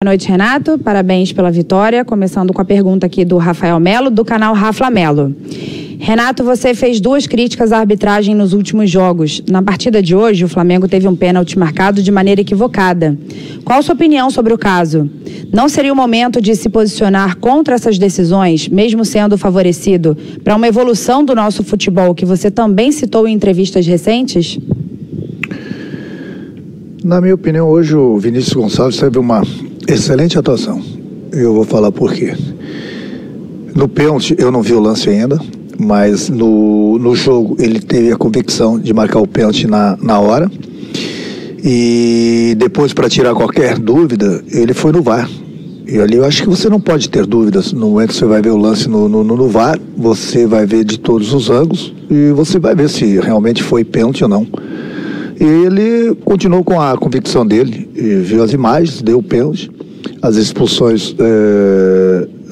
Boa noite, Renato. Parabéns pela vitória. Começando com a pergunta aqui do Rafael Melo, do canal Rafa Melo. Renato, você fez 2 críticas à arbitragem nos últimos jogos. Na partida de hoje, o Flamengo teve um pênalti marcado de maneira equivocada. Qual a sua opinião sobre o caso? Não seria o momento de se posicionar contra essas decisões, mesmo sendo favorecido, para uma evolução do nosso futebol, que você também citou em entrevistas recentes? Na minha opinião, hoje o Vinícius Gonçalves teve uma excelente atuação. Eu vou falar por quê. No pênalti, eu não vi o lance ainda, mas no jogo ele teve a convicção de marcar o pênalti na hora. E depois, para tirar qualquer dúvida, ele foi no VAR. E ali eu acho que você não pode ter dúvidas. No momento que você vai ver o lance no VAR, você vai ver de todos os ângulos e você vai ver se realmente foi pênalti ou não. E ele continuou com a convicção dele, viu as imagens, deu o pênalti. As expulsões,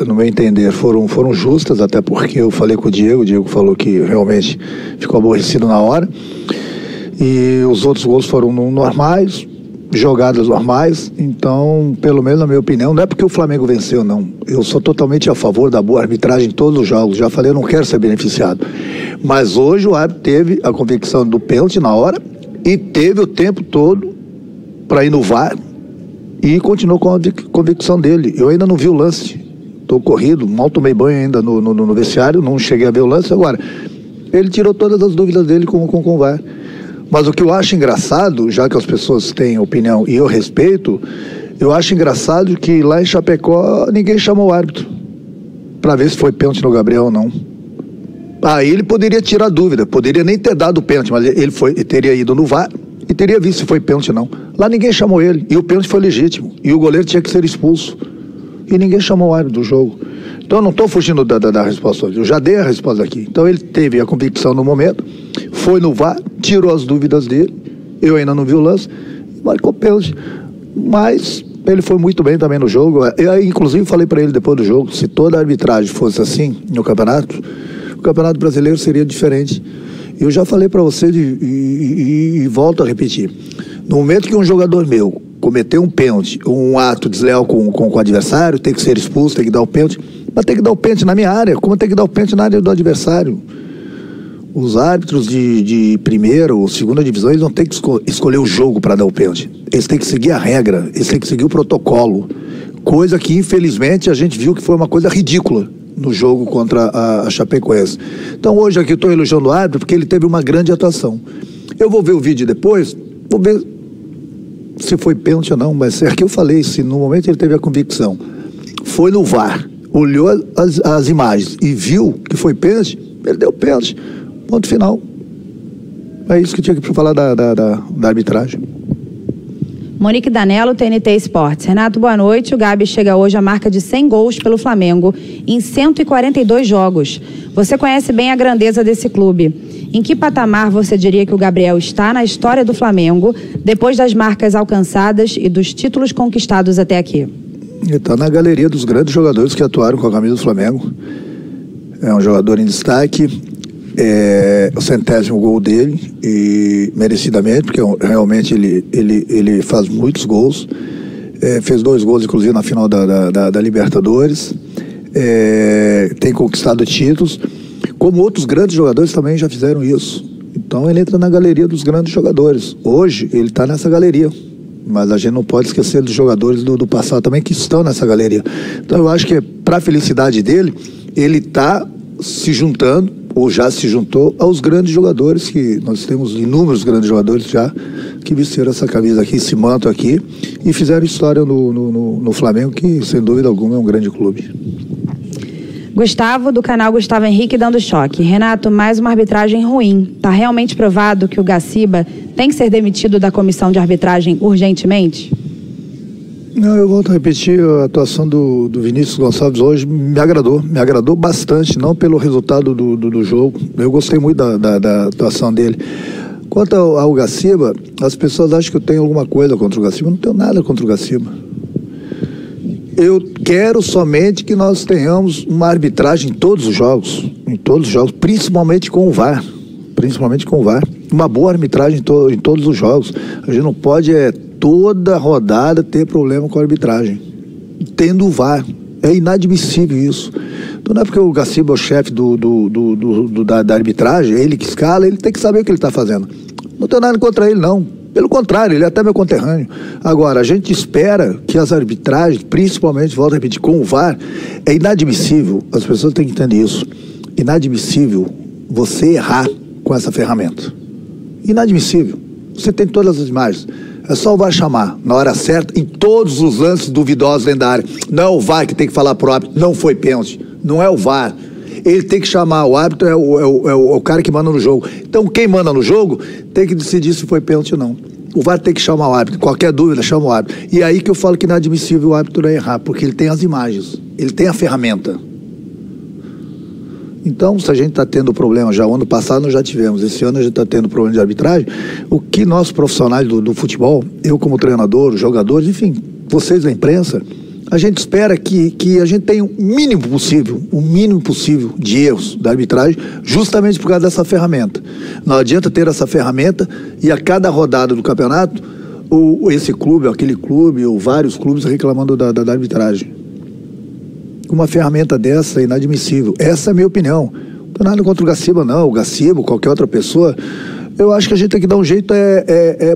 no meu entender, foram justas, até porque eu falei com o Diego falou que realmente ficou aborrecido na hora. E os outros gols foram normais, jogadas normais. Então, pelo menos na minha opinião, não é porque o Flamengo venceu, não. Eu sou totalmente a favor da boa arbitragem em todos os jogos. Já falei, eu não quero ser beneficiado. Mas hoje o árbitro teve a convicção do pênalti na hora e teve o tempo todo para ir no VAR e continuou com a convicção dele. Eu ainda não vi o lance, estou corrido, mal tomei banho ainda no vestiário, não cheguei a ver o lance. Agora, ele tirou todas as dúvidas dele com o VAR. Mas o que eu acho engraçado, já que as pessoas têm opinião e eu respeito, eu acho engraçado que lá em Chapecó ninguém chamou o árbitro para ver se foi pênalti no Gabriel ou não. Aí ele poderia tirar dúvida, poderia nem ter dado o pênalti, mas ele teria ido no VAR e teria visto se foi pênalti ou não. Lá ninguém chamou ele, e o pênalti foi legítimo, e o goleiro tinha que ser expulso. E ninguém chamou o árbitro do jogo. Então eu não estou fugindo da resposta hoje, eu já dei a resposta aqui. Então ele teve a convicção no momento, foi no VAR, tirou as dúvidas dele, eu ainda não vi o lance, marcou pênalti. Mas ele foi muito bem também no jogo. Eu inclusive falei para ele depois do jogo, se toda a arbitragem fosse assim no campeonato, o Campeonato Brasileiro seria diferente. Eu já falei para você e volto a repetir. No momento que um jogador meu cometeu um pênalti, um ato desleal com o adversário, tem que ser expulso, tem que dar o pênalti. Mas tem que dar o pênalti na minha área, como tem que dar o pênalti na área do adversário. Os árbitros de primeira ou segunda divisão, eles não têm que escolher o jogo para dar o pênalti. Eles têm que seguir a regra, eles têm que seguir o protocolo. Coisa que, infelizmente, a gente viu que foi uma coisa ridícula no jogo contra a Chapecoense. Então hoje aqui eu estou elogiando o árbitro porque ele teve uma grande atuação. Eu vou ver o vídeo depois, vou ver se foi pênalti ou não, mas é que eu falei, se no momento ele teve a convicção, foi no VAR, olhou as imagens e viu que foi pênalti, ele deu pênalti, ponto final. É isso que tinha que falar da arbitragem. Monique Danello, TNT Esportes. Renato, boa noite. O Gabi chega hoje à marca de 100 gols pelo Flamengo em 142 jogos. Você conhece bem a grandeza desse clube. Em que patamar você diria que o Gabriel está na história do Flamengo, depois das marcas alcançadas e dos títulos conquistados até aqui? Ele está na galeria dos grandes jogadores que atuaram com a camisa do Flamengo. É um jogador em destaque. É o 100º gol dele, e merecidamente, porque realmente ele faz muitos gols. Fez 2 gols, inclusive, na final da Libertadores. Tem conquistado títulos, como outros grandes jogadores também já fizeram isso. Então ele entra na galeria dos grandes jogadores. Hoje ele está nessa galeria, mas a gente não pode esquecer dos jogadores do passado também que estão nessa galeria. Então eu acho que para a felicidade dele, ele está se juntando, ou já se juntou, aos grandes jogadores, que nós temos inúmeros grandes jogadores já que vestiram essa camisa aqui, esse manto aqui, e fizeram história no Flamengo, que sem dúvida alguma é um grande clube. Gustavo, do canal Gustavo Henrique, dando choque. Renato, mais uma arbitragem ruim. Está realmente provado que o Gaciba tem que ser demitido da comissão de arbitragem urgentemente? Não, eu volto a repetir, a atuação do Vinícius Gonçalves hoje me agradou bastante, não pelo resultado do jogo, eu gostei muito da atuação dele. Quanto ao Gaciba, as pessoas acham que eu tenho alguma coisa contra o Gaciba, eu não tenho nada contra o Gaciba. Eu quero somente que nós tenhamos uma arbitragem em todos os jogos, principalmente com o VAR, uma boa arbitragem em todos os jogos. A gente não pode toda rodada ter problema com a arbitragem. tendo o VAR. É inadmissível isso. Então não é porque o Gaciba é o chefe da arbitragem, ele que escala, ele tem que saber o que ele está fazendo. Não tenho nada contra ele, não. Pelo contrário, ele é até meu conterrâneo. Agora, a gente espera que as arbitragens, principalmente, volto a repetir, com o VAR, é inadmissível, as pessoas têm que entender isso, inadmissível você errar com essa ferramenta. Inadmissível. Você tem todas as imagens. É só o VAR chamar, na hora certa, em todos os lances duvidosos dentro da área. Não é o VAR que tem que falar pro árbitro, não foi pênalti. Não é o VAR. Ele tem que chamar, o árbitro é o cara que manda no jogo. Então quem manda no jogo tem que decidir se foi pênalti ou não. O VAR tem que chamar o árbitro. Qualquer dúvida, chama o árbitro. E é aí que eu falo que é inadmissível o árbitro errar, porque ele tem as imagens, ele tem a ferramenta. Então, se a gente está tendo problema, já o ano passado nós já tivemos, esse ano a gente está tendo problema de arbitragem, o que nós profissionais do futebol, eu como treinador, os jogadores, enfim, vocês da imprensa, a gente espera que a gente tenha o mínimo possível de erros da arbitragem, justamente por causa dessa ferramenta. Não adianta ter essa ferramenta e a cada rodada do campeonato, esse clube, aquele clube, ou vários clubes reclamando da arbitragem. Uma ferramenta dessa é inadmissível. Essa é a minha opinião. Não tem nada contra o Gaciba, não. O Gaciba, qualquer outra pessoa. Eu acho que a gente tem que dar um jeito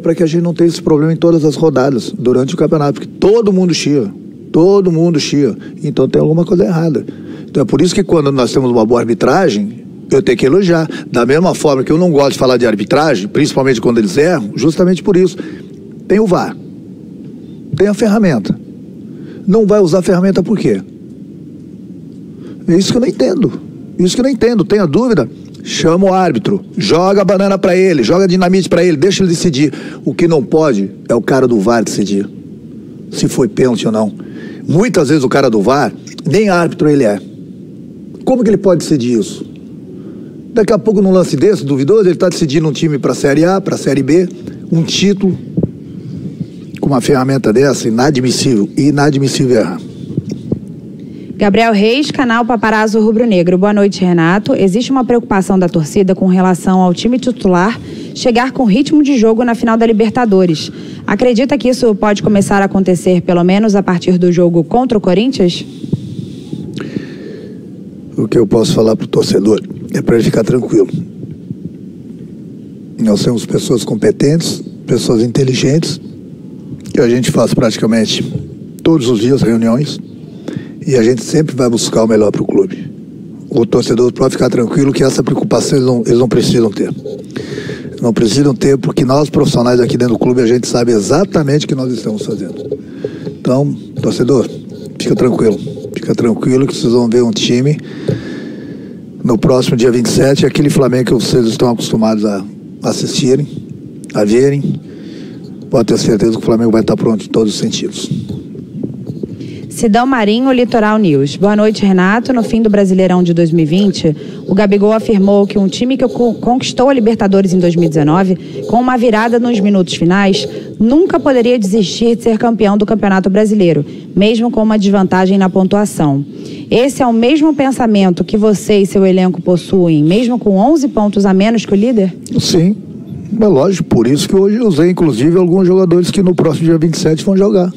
para que a gente não tenha esse problema em todas as rodadas durante o campeonato, porque todo mundo chia. Todo mundo chia. Então tem alguma coisa errada. Então é por isso que quando nós temos uma boa arbitragem, eu tenho que elogiar. Da mesma forma que eu não gosto de falar de arbitragem, principalmente quando eles erram, justamente por isso. Tem o VAR. Tem a ferramenta. Não vai usar a ferramenta por quê? É isso que eu não entendo. Isso que eu não entendo. Tenha dúvida? Chama o árbitro. Joga a banana pra ele. Joga a dinamite pra ele. Deixa ele decidir. O que não pode é o cara do VAR decidir se foi pênalti ou não. Muitas vezes o cara do VAR, nem árbitro ele é. Como que ele pode decidir isso? Daqui a pouco num lance desse, duvidoso, ele está decidindo um time para a Série A, para a Série B, um título, com uma ferramenta dessa, inadmissível. Inadmissível errar. Gabriel Reis, canal Paparazzo Rubro Negro. Boa noite, Renato. Existe uma preocupação da torcida com relação ao time titular chegar com ritmo de jogo na final da Libertadores. Acredita que isso pode começar a acontecer, pelo menos a partir do jogo contra o Corinthians? O que eu posso falar para o torcedor é para ele ficar tranquilo. Nós temos pessoas competentes, pessoas inteligentes, que a gente faz praticamente todos os dias reuniões, e a gente sempre vai buscar o melhor para o clube. O torcedor pode ficar tranquilo que essa preocupação eles não precisam ter. Não precisam ter, porque nós profissionais aqui dentro do clube, a gente sabe exatamente o que nós estamos fazendo. Então, torcedor, fica tranquilo. Fica tranquilo que vocês vão ver um time no próximo dia 27, aquele Flamengo que vocês estão acostumados a assistirem, a verem. Pode ter certeza que o Flamengo vai estar pronto em todos os sentidos. Sidão Marinho, Litoral News. Boa noite, Renato. No fim do Brasileirão de 2020, o Gabigol afirmou que um time que conquistou a Libertadores em 2019, com uma virada nos minutos finais, nunca poderia desistir de ser campeão do Campeonato Brasileiro, mesmo com uma desvantagem na pontuação. Esse é o mesmo pensamento que você e seu elenco possuem, mesmo com 11 pontos a menos que o líder? Sim, é lógico. Por isso que hoje eu usei, inclusive, alguns jogadores que no próximo dia 27 vão jogar.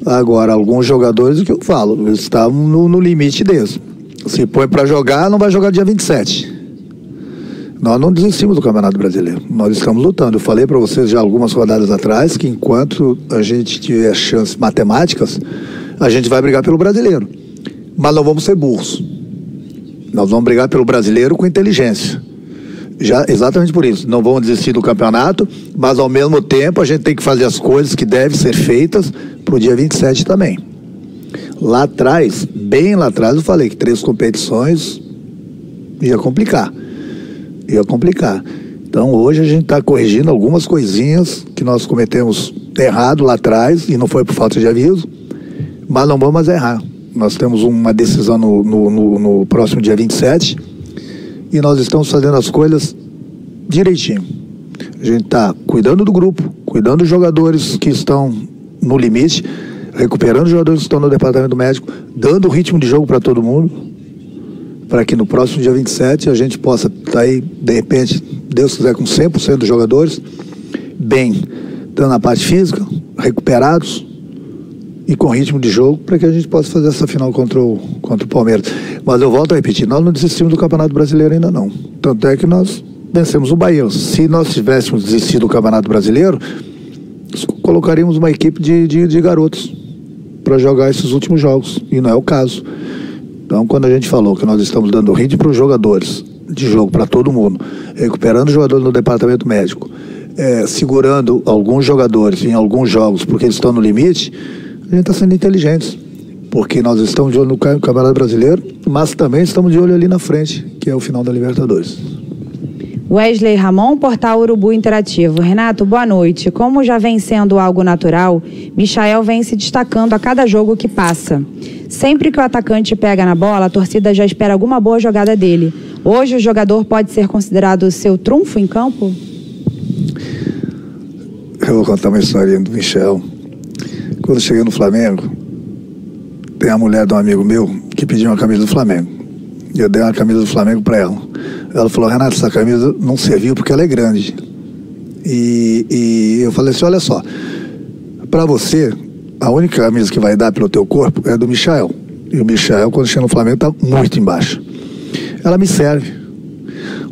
Agora, alguns jogadores, o que eu falo, eles estavam no limite deles. Se põe para jogar, não vai jogar dia 27. Nós não desistimos do Campeonato Brasileiro. Nós estamos lutando. Eu falei para vocês já algumas rodadas atrás que enquanto a gente tiver chances matemáticas, a gente vai brigar pelo Brasileiro. Mas não vamos ser burros. Nós vamos brigar pelo Brasileiro com inteligência. Já, exatamente por isso. Não vamos desistir do campeonato, mas ao mesmo tempo a gente tem que fazer as coisas que devem ser feitas para o dia 27 também. Lá atrás, bem lá atrás, eu falei que 3 competições ia complicar. Então hoje a gente está corrigindo algumas coisinhas que nós cometemos errado lá atrás, e não foi por falta de aviso, mas não vamos mais errar. Nós temos uma decisão no próximo dia 27, e nós estamos fazendo as coisas direitinho. A gente está cuidando do grupo, cuidando dos jogadores que estão no limite, recuperando os jogadores que estão no departamento médico, dando ritmo de jogo para todo mundo, para que no próximo dia 27 a gente possa estar aí, de repente, Deus quiser, com 100% dos jogadores, bem, tanto na parte física, recuperados, e com ritmo de jogo para que a gente possa fazer essa final contra o Palmeiras. Mas eu volto a repetir, nós não desistimos do Campeonato Brasileiro ainda não. Tanto é que nós vencemos o Bahia. Se nós tivéssemos desistido do Campeonato Brasileiro, colocaríamos uma equipe de garotos para jogar esses últimos jogos, e não é o caso. Então, quando a gente falou que nós estamos dando ritmo para os jogadores, de jogo para todo mundo, recuperando os jogadores no departamento médico, segurando alguns jogadores em alguns jogos porque eles estão no limite, a gente está sendo inteligente, porque nós estamos de olho no Campeonato Brasileiro, mas também estamos de olho ali na frente, que é o final da Libertadores. Wesley Ramon, Portal Urubu Interativo. Renato, boa noite. Como já vem sendo algo natural, Michael vem se destacando a cada jogo que passa. Sempre que o atacante pega na bola, a torcida já espera alguma boa jogada dele. Hoje o jogador pode ser considerado o seu trunfo em campo? Eu vou contar uma historinha do Michel. Quando eu cheguei no Flamengo, tem a mulher de um amigo meu que pediu uma camisa do Flamengo. Eu dei uma camisa do Flamengo para ela. Ela falou: Renato, essa camisa não serviu porque ela é grande. E eu falei assim: olha só, para você, a única camisa que vai dar pelo teu corpo é do Michael. E o Michael, quando chega no Flamengo, tá muito embaixo. Ela me serve.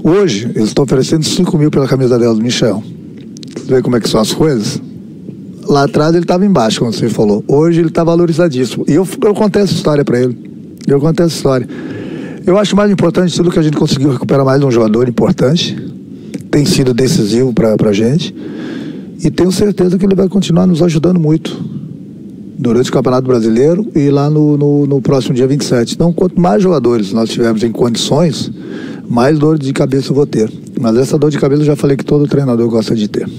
Hoje, eles estão oferecendo 5 mil pela camisa dela do Michael. Você vê como é que são as coisas? Lá atrás ele estava embaixo, como você falou. Hoje ele está valorizadíssimo. E eu contei essa história para ele. Eu acho mais importante tudo que a gente conseguiu recuperar mais um jogador importante. Tem sido decisivo para a gente. E tenho certeza que ele vai continuar nos ajudando muito durante o Campeonato Brasileiro e lá no próximo dia 27. Então, quanto mais jogadores nós tivermos em condições, mais dor de cabeça eu vou ter. Mas essa dor de cabeça eu já falei que todo treinador gosta de ter.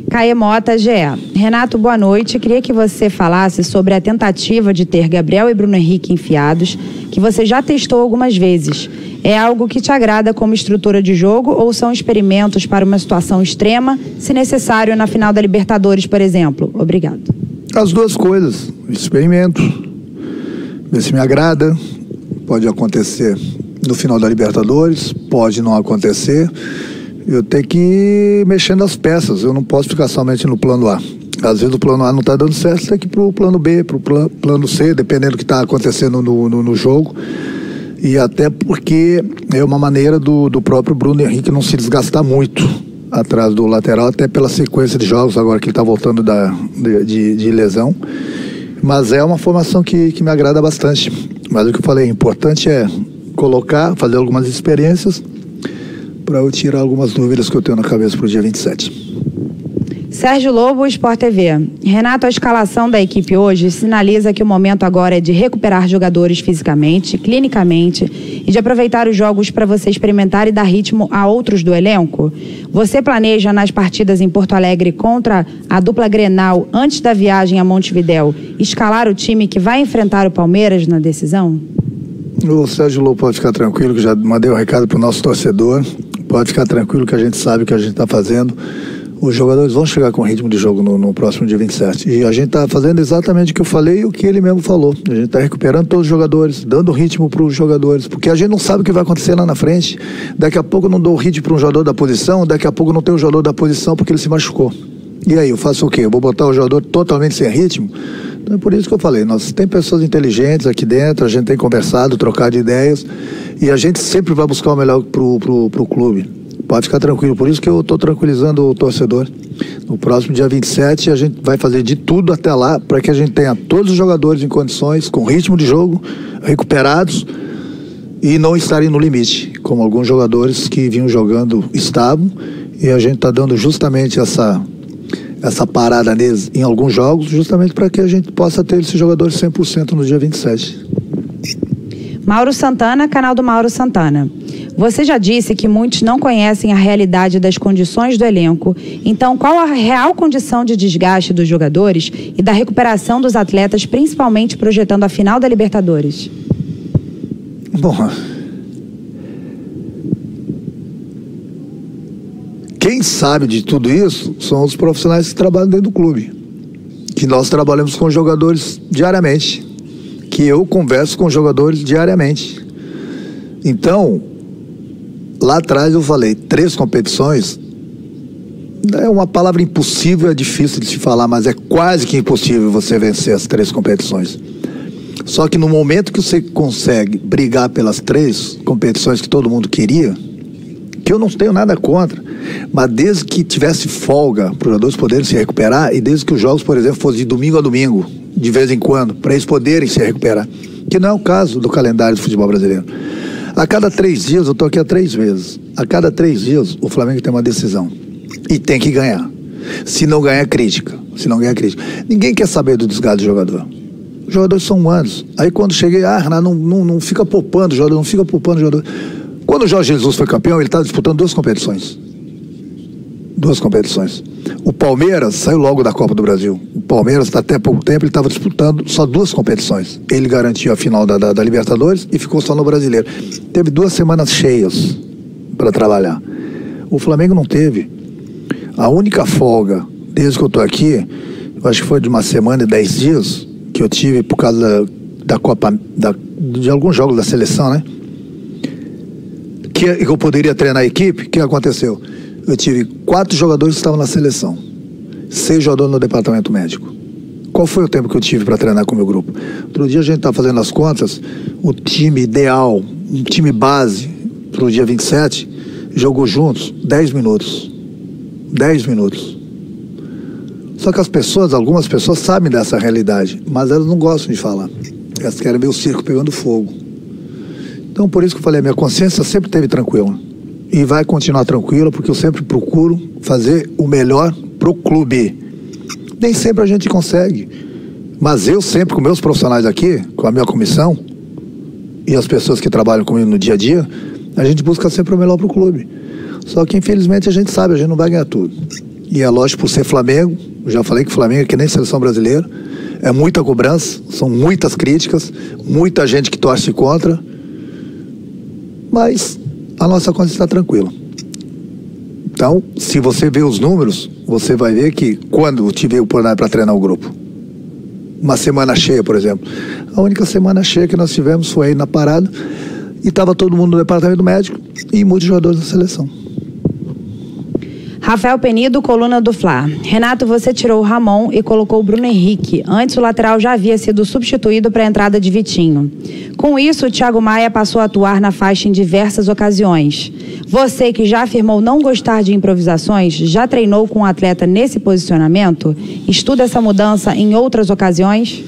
Caê Mota, GE. Renato, boa noite. Queria que você falasse sobre a tentativa de ter Gabriel e Bruno Henrique enfiados, que você já testou algumas vezes. É algo que te agrada como estrutura de jogo ou são experimentos para uma situação extrema, se necessário na final da Libertadores, por exemplo? Obrigado. As duas coisas. Experimento, ver se me agrada. Pode acontecer no final da Libertadores, pode não acontecer. Eu tenho que ir mexendo as peças, eu não posso ficar somente no plano A. Às vezes o plano A não está dando certo, você tem que ir para o plano B, para o plano C, dependendo do que está acontecendo no jogo. E até porque é uma maneira do próprio Bruno Henrique não se desgastar muito atrás do lateral, até pela sequência de jogos, agora que ele está voltando de lesão. Mas é uma formação que me agrada bastante. Mas o que eu falei, importante é colocar, fazer algumas experiências para eu tirar algumas dúvidas que eu tenho na cabeça para o dia 27. Sérgio Lobo, Sport TV. Renato, a escalação da equipe hoje sinaliza que o momento agora é de recuperar jogadores fisicamente, clinicamente e de aproveitar os jogos para você experimentar e dar ritmo a outros do elenco. Você planeja nas partidas em Porto Alegre contra a dupla Grenal, antes da viagem a Montevidéu, escalar o time que vai enfrentar o Palmeiras na decisão? O Sérgio Lobo pode ficar tranquilo, que já mandei um recado para o nosso torcedor. Pode ficar tranquilo que a gente sabe o que a gente está fazendo. Os jogadores vão chegar com ritmo de jogo no próximo dia 27. E a gente está fazendo exatamente o que eu falei e o que ele mesmo falou. A gente está recuperando todos os jogadores, dando ritmo para os jogadores, porque a gente não sabe o que vai acontecer lá na frente. Daqui a pouco eu não dou ritmo para um jogador da posição, daqui a pouco não tem um jogador da posição porque ele se machucou. E aí, eu faço o quê? Eu vou botar o jogador totalmente sem ritmo? Então é por isso que eu falei, nós tem pessoas inteligentes aqui dentro, a gente tem conversado, trocado ideias, e a gente sempre vai buscar o melhor pro clube. Pode ficar tranquilo, por isso que eu estou tranquilizando o torcedor. No próximo dia 27 a gente vai fazer de tudo até lá para que a gente tenha todos os jogadores em condições, com ritmo de jogo, recuperados e não estarem no limite, como alguns jogadores que vinham jogando estavam, e a gente está dando justamente essa parada neles em alguns jogos, justamente para que a gente possa ter esses jogadores 100% no dia 27. Mauro Santana, canal do Mauro Santana. Você já disse que muitos não conhecem a realidade das condições do elenco. Então, qual a real condição de desgaste dos jogadores e da recuperação dos atletas, principalmente projetando a final da Libertadores? Bom, quem sabe de tudo isso são os profissionais que trabalham dentro do clube. Que nós trabalhamos com jogadores diariamente. Que eu converso com jogadores diariamente. Então, lá atrás eu falei, 3 competições É uma palavra impossível, é difícil de se falar, mas é quase que impossível você vencer as 3 competições. Só que no momento que você consegue brigar pelas 3 competições que todo mundo queria, que eu não tenho nada contra, mas desde que tivesse folga para os jogadores poderem se recuperar, e desde que os jogos, por exemplo, fossem de domingo a domingo, de vez em quando, para eles poderem se recuperar, que não é o caso do calendário do futebol brasileiro. A cada 3 dias, eu estou aqui há 3 vezes, a cada 3 dias o Flamengo tem uma decisão e tem que ganhar. Se não ganhar, crítica. Se não ganhar, crítica. Ninguém quer saber do desgaste do jogador. Os jogadores são humanos. Aí quando cheguei, Renato, não fica poupando o jogador, não fica poupando o jogador. Quando o Jorge Jesus foi campeão, ele estava disputando 2 competições. 2 competições. O Palmeiras saiu logo da Copa do Brasil. O Palmeiras, até pouco tempo, ele estava disputando só 2 competições. Ele garantiu a final da Libertadores e ficou só no Brasileiro. Teve 2 semanas cheias para trabalhar. O Flamengo não teve. A única folga, desde que eu estou aqui, eu acho que foi de uma semana e 10 dias, que eu tive por causa da Copa, de alguns jogos da seleção, né? Que eu poderia treinar a equipe. O que aconteceu? Eu tive 4 jogadores que estavam na seleção, 6 jogadores no departamento médico. Qual foi o tempo que eu tive para treinar com o meu grupo? Outro dia a gente estava fazendo as contas, o time ideal, um time base para o dia 27, jogou juntos 10 minutos. 10 minutos. Só que algumas pessoas sabem dessa realidade, mas elas não gostam de falar. Elas querem ver o circo pegando fogo. Então, por isso que eu falei, a minha consciência sempre esteve tranquila. E vai continuar tranquila, porque eu sempre procuro fazer o melhor pro clube. Nem sempre a gente consegue. Mas eu sempre, com meus profissionais aqui, com a minha comissão, e as pessoas que trabalham comigo no dia a dia, a gente busca sempre o melhor pro clube. Só que, infelizmente, a gente sabe, a gente não vai ganhar tudo. E é lógico, por ser Flamengo, eu já falei que o Flamengo é que nem seleção brasileira, é muita cobrança, são muitas críticas, muita gente que torce contra, mas a nossa consciência está tranquila. Então, se você ver os números, você vai ver que quando eu tive o oportunidade para treinar o grupo, uma semana cheia, por exemplo, a única semana cheia que nós tivemos foi aí na parada, e estava todo mundo no departamento médico e muitos jogadores da seleção. Rafael Penido, coluna do Fla. Renato, você tirou o Ramon e colocou o Bruno Henrique. Antes o lateral já havia sido substituído para a entrada de Vitinho. Com isso, o Thiago Maia passou a atuar na faixa em diversas ocasiões. Você, que já afirmou não gostar de improvisações, já treinou com um atleta nesse posicionamento? Estuda essa mudança em outras ocasiões?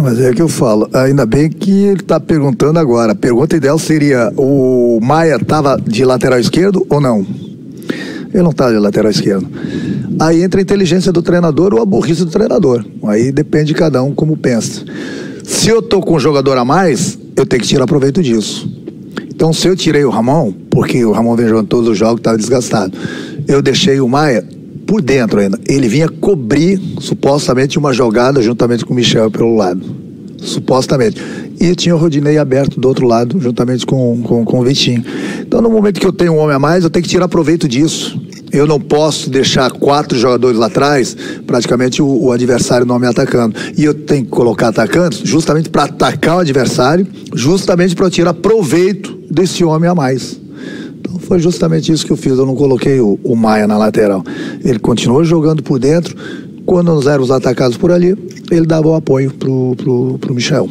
Mas é que eu falo, ainda bem que ele está perguntando agora. A pergunta ideal seria, o Maia estava de lateral esquerdo ou não? Ele não está de lateral esquerdo. Aí entra a inteligência do treinador ou a burrice do treinador. Aí depende de cada um como pensa. Se eu estou com um jogador a mais, eu tenho que tirar proveito disso. Então, se eu tirei o Ramon, porque o Ramon vem jogando todos os jogos, estava desgastado, eu deixei o Maia por dentro ainda. Ele vinha cobrir, supostamente, uma jogada juntamente com o Michel pelo lado. Supostamente. E tinha o Rodinei aberto do outro lado, juntamente com o Vitinho. Então, no momento que eu tenho um homem a mais, eu tenho que tirar proveito disso. Eu não posso deixar 4 jogadores lá atrás, praticamente o adversário não me atacando. E eu tenho que colocar atacantes justamente para atacar o adversário, justamente para tirar proveito desse homem a mais. Então, foi justamente isso que eu fiz. Eu não coloquei o Maia na lateral. Ele continuou jogando por dentro. Quando nós éramos atacados por ali, ele dava o apoio pro Michel.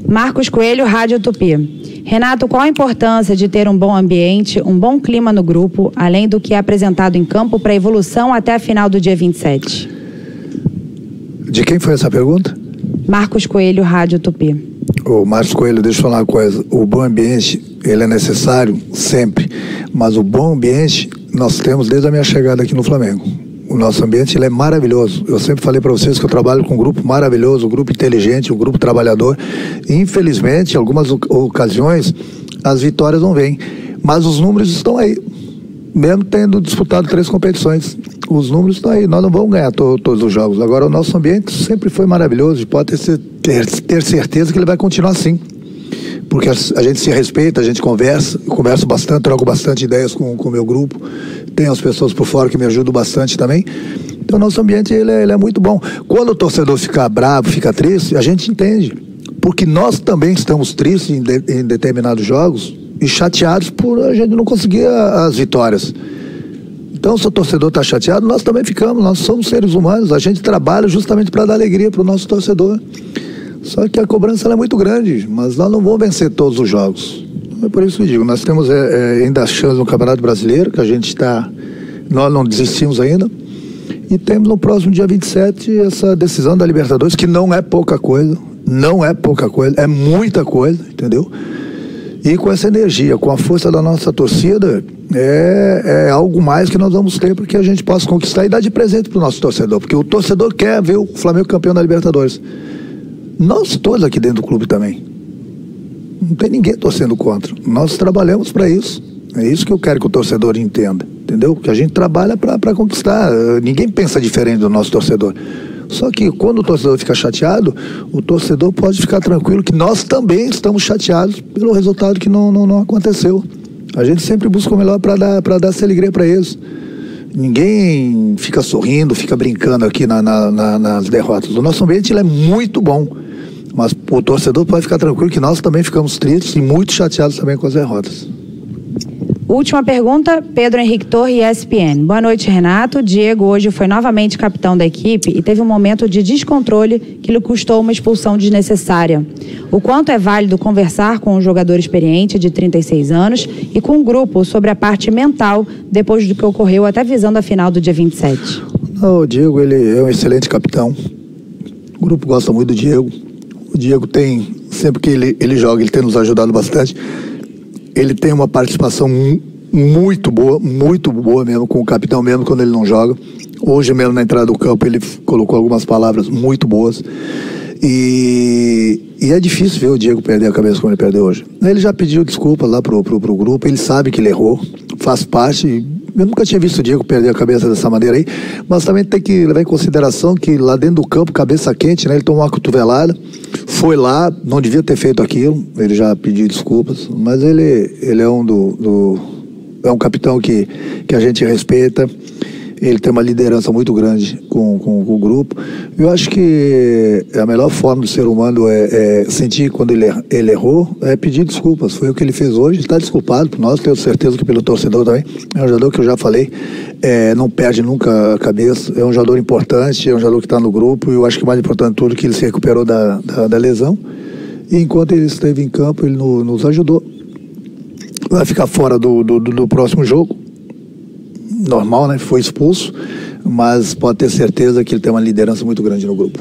Marcos Coelho, Rádio Tupi. Renato, qual a importância de ter um bom ambiente, um bom clima no grupo, além do que é apresentado em campo para a evolução até a final do dia 27? De quem foi essa pergunta? Marcos Coelho, Rádio Tupi. Ô, Marcos Coelho, deixa eu falar uma coisa. O bom ambiente, ele é necessário sempre, mas o bom ambiente nós temos desde a minha chegada aqui no Flamengo. O nosso ambiente, ele é maravilhoso. Eu sempre falei para vocês que eu trabalho com um grupo maravilhoso, um grupo inteligente, um grupo trabalhador. Infelizmente, em algumas ocasiões, as vitórias não vêm. Mas os números estão aí. Mesmo tendo disputado 3 competições, os números estão aí. Nós não vamos ganhar todos os jogos. Agora, o nosso ambiente sempre foi maravilhoso e pode ter certeza que ele vai continuar assim. Porque a gente se respeita, a gente converso bastante, troco bastante ideias com o meu grupo. Tem as pessoas por fora que me ajudam bastante também. Então, o nosso ambiente ele é muito bom. Quando o torcedor fica bravo, fica triste, a gente entende. Porque nós também estamos tristes em determinados jogos e chateados por a gente não conseguir as vitórias. Então, se o torcedor está chateado, nós também ficamos. Nós somos seres humanos, a gente trabalha justamente para dar alegria para o nosso torcedor. Só que a cobrança ela é muito grande, mas nós não vamos vencer todos os jogos. É por isso que eu digo, nós temos ainda a chance no Campeonato Brasileiro, que a gente está... Nós não desistimos ainda. E temos no próximo dia 27 essa decisão da Libertadores, que não é pouca coisa. Não é pouca coisa, é muita coisa, entendeu? E com essa energia, com a força da nossa torcida, é algo mais que nós vamos ter para que a gente possa conquistar e dar de presente para o nosso torcedor. Porque o torcedor quer ver o Flamengo campeão da Libertadores. Nós todos aqui dentro do clube também. Não tem ninguém torcendo contra. Nós trabalhamos para isso. É isso que eu quero que o torcedor entenda, entendeu? Que a gente trabalha para conquistar. Ninguém pensa diferente do nosso torcedor. Só que quando o torcedor fica chateado, o torcedor pode ficar tranquilo que nós também estamos chateados pelo resultado que não aconteceu. A gente sempre busca o melhor para dar essa alegria para eles. Ninguém fica sorrindo, fica brincando aqui nas derrotas. O nosso ambiente ele é muito bom, mas o torcedor pode ficar tranquilo que nós também ficamos tristes e muito chateados também com as derrotas. Última pergunta, Pedro Henrique Torre, ESPN. Boa noite, Renato. Diego hoje foi novamente capitão da equipe e teve um momento de descontrole que lhe custou uma expulsão desnecessária. O quanto é válido conversar com um jogador experiente de 36 anos e com um grupo sobre a parte mental depois do que ocorreu até visando a final do dia 27? O Diego, ele é um excelente capitão. O grupo gosta muito do Diego. O Diego tem, sempre que ele joga, ele tem nos ajudado bastante. Ele tem uma participação muito boa mesmo, com o capitão mesmo quando ele não joga. Hoje mesmo na entrada do campo ele colocou algumas palavras muito boas. E é difícil ver o Diego perder a cabeça como ele perdeu hoje. Ele já pediu desculpas lá pro grupo, ele sabe que ele errou, faz parte. Eu nunca tinha visto o Diego perder a cabeça dessa maneira aí, mas também tem que levar em consideração que lá dentro do campo, cabeça quente, né? Ele tomou uma cotovelada, foi lá, não devia ter feito aquilo, ele já pediu desculpas, mas ele é um capitão que a gente respeita. Ele tem uma liderança muito grande com o grupo. Eu acho que a melhor forma do ser humano é sentir quando ele errou, é pedir desculpas. Foi o que ele fez hoje, está desculpado por nós, tenho certeza que pelo torcedor também. É um jogador que eu já falei, não perde nunca a cabeça, é um jogador importante, é um jogador que está no grupo, e eu acho que o mais importante de tudo é que ele se recuperou da lesão, e enquanto ele esteve em campo, ele nos ajudou. Vai ficar fora do próximo jogo, normal, né? Foi expulso, mas pode ter certeza que ele tem uma liderança muito grande no grupo.